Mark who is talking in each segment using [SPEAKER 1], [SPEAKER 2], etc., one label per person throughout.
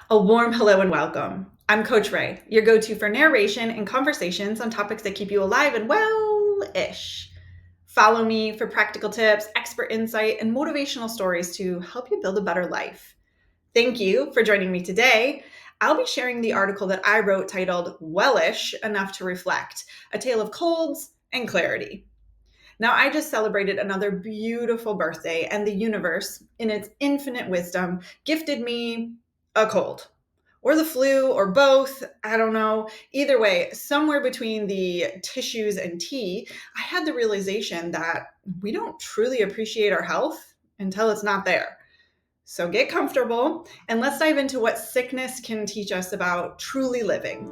[SPEAKER 1] A warm hello and welcome. I'm Coach Ray, your go-to for narration and conversations on topics that keep you alive and well-ish. Follow me for practical tips, expert insight, and motivational stories to help you build a better life. Thank you for joining me today. I'll be sharing the article that I wrote titled Wellish Enough to Reflect, A Tale of Colds and Clarity. Now, I just celebrated another beautiful birthday, and the universe, in its infinite wisdom, gifted me a cold. Or the flu, or both, I don't know. Either way, somewhere between the tissues and tea, I had the realization that we don't truly appreciate our health until it's not there. So get comfortable, and let's dive into what sickness can teach us about truly living.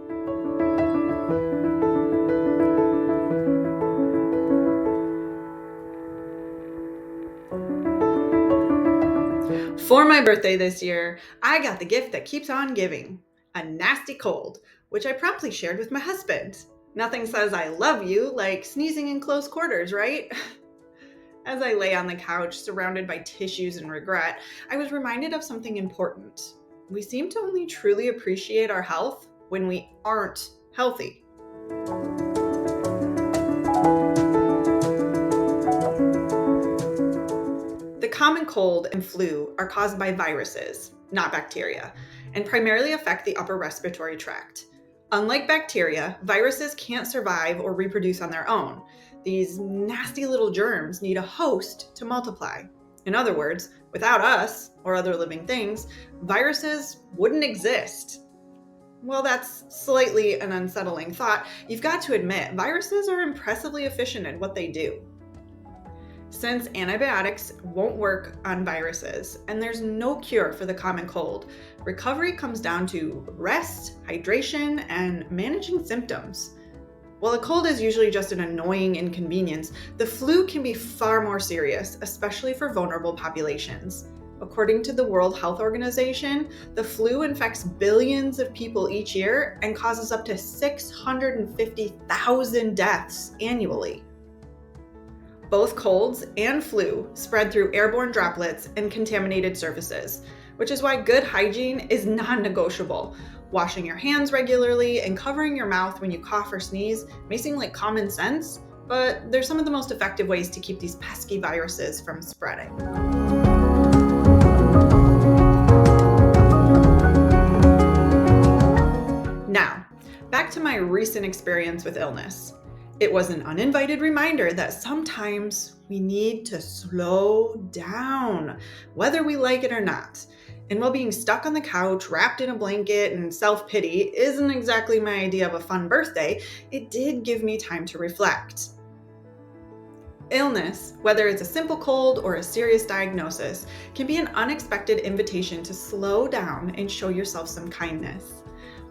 [SPEAKER 1] For my birthday this year, I got the gift that keeps on giving, a nasty cold, which I promptly shared with my husband. Nothing says I love you like sneezing in close quarters, right? As I lay on the couch, surrounded by tissues and regret, I was reminded of something important. We seem to only truly appreciate our health when we aren't healthy. The common cold and flu are caused by viruses, not bacteria, and primarily affect the upper respiratory tract. Unlike bacteria, viruses can't survive or reproduce on their own. These nasty little germs need a host to multiply. In other words, without us, or other living things, viruses wouldn't exist. Well, that's slightly an unsettling thought. You've got to admit, viruses are impressively efficient at what they do. Since antibiotics won't work on viruses and there's no cure for the common cold, recovery comes down to rest, hydration, and managing symptoms. While a cold is usually just an annoying inconvenience, the flu can be far more serious, especially for vulnerable populations. According to the World Health Organization, the flu infects billions of people each year and causes up to 650,000 deaths annually. Both colds and flu spread through airborne droplets and contaminated surfaces, which is why good hygiene is non-negotiable. Washing your hands regularly and covering your mouth when you cough or sneeze may seem like common sense, but they're some of the most effective ways to keep these pesky viruses from spreading. Now, back to my recent experience with illness. It was an uninvited reminder that sometimes we need to slow down, whether we like it or not. And while being stuck on the couch, wrapped in a blanket and self-pity isn't exactly my idea of a fun birthday, it did give me time to reflect. Illness, whether it's a simple cold or a serious diagnosis, can be an unexpected invitation to slow down and show yourself some kindness.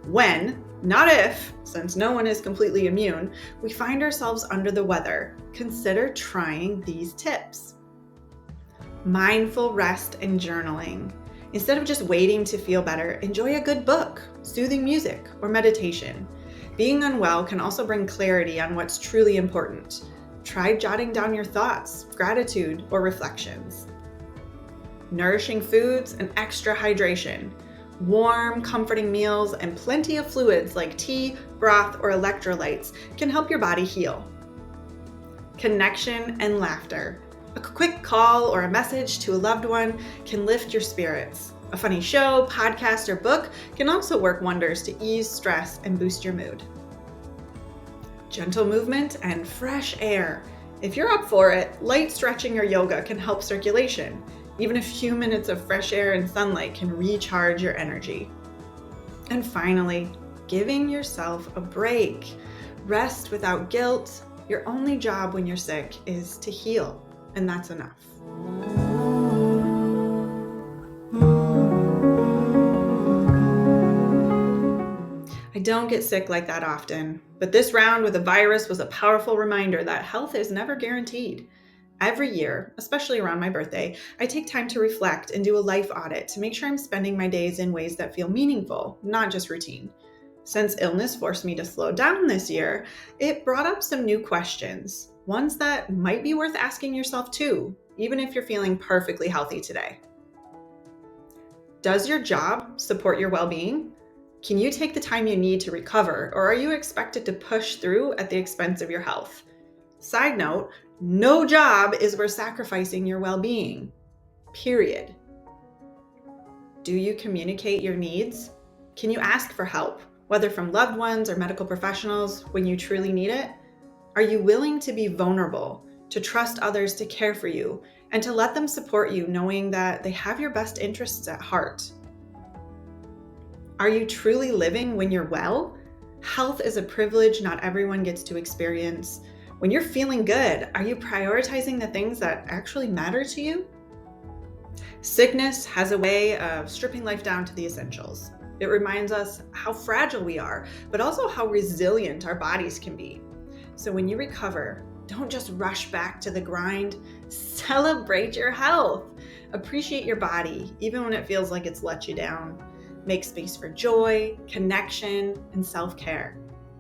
[SPEAKER 1] When, not if, since no one is completely immune, we find ourselves under the weather, consider trying these tips. Mindful rest and journaling. Instead of just waiting to feel better, enjoy a good book, soothing music, or meditation. Being unwell can also bring clarity on what's truly important. Try jotting down your thoughts, gratitude, or reflections. Nourishing foods and extra hydration. Warm, comforting meals and plenty of fluids like tea, broth, or electrolytes can help your body heal. Connection and laughter. A quick call or a message to a loved one can lift your spirits. A funny show, podcast, or book can also work wonders to ease stress and boost your mood. Gentle movement and fresh air. If you're up for it, light stretching or yoga can help circulation. Even a few minutes of fresh air and sunlight can recharge your energy. And finally, giving yourself a break. Rest without guilt. Your only job when you're sick is to heal, and that's enough. I don't get sick like that often, but this round with a virus was a powerful reminder that health is never guaranteed. Every year, especially around my birthday, I take time to reflect and do a life audit to make sure I'm spending my days in ways that feel meaningful, not just routine. Since illness forced me to slow down this year, it brought up some new questions, ones that might be worth asking yourself too, even if you're feeling perfectly healthy today. Does your job support your well-being? Can you take the time you need to recover, or are you expected to push through at the expense of your health? Side note, no job is worth sacrificing your well-being. Period. Do you communicate your needs? Can you ask for help, whether from loved ones or medical professionals, when you truly need it? Are you willing to be vulnerable, to trust others to care for you, and to let them support you knowing that they have your best interests at heart? Are you truly living when you're well? Health is a privilege not everyone gets to experience. When you're feeling good, are you prioritizing the things that actually matter to you? Sickness has a way of stripping life down to the essentials. It reminds us how fragile we are, but also how resilient our bodies can be. So when you recover, don't just rush back to the grind. Celebrate your health. Appreciate your body, even when it feels like it's let you down. Make space for joy, connection, and self-care.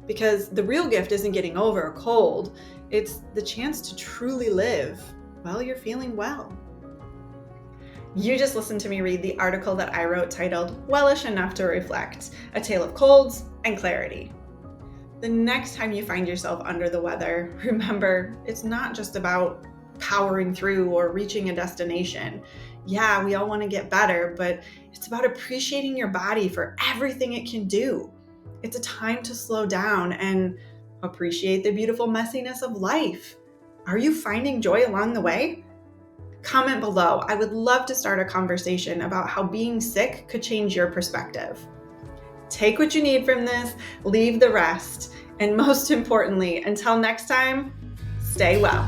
[SPEAKER 1] Because the real gift isn't getting over a cold, it's the chance to truly live while you're feeling well. You just listened to me read the article that I wrote titled "Wellish Enough to Reflect: A Tale of Colds and Clarity." The next time you find yourself under the weather, remember, it's not just about powering through or reaching a destination. Yeah, we all want to get better, but it's about appreciating your body for everything it can do. It's a time to slow down and appreciate the beautiful messiness of life. Are you finding joy along the way? Comment below. I would love to start a conversation about how being sick could change your perspective. Take what you need from this, leave the rest, and most importantly, until next time, stay well.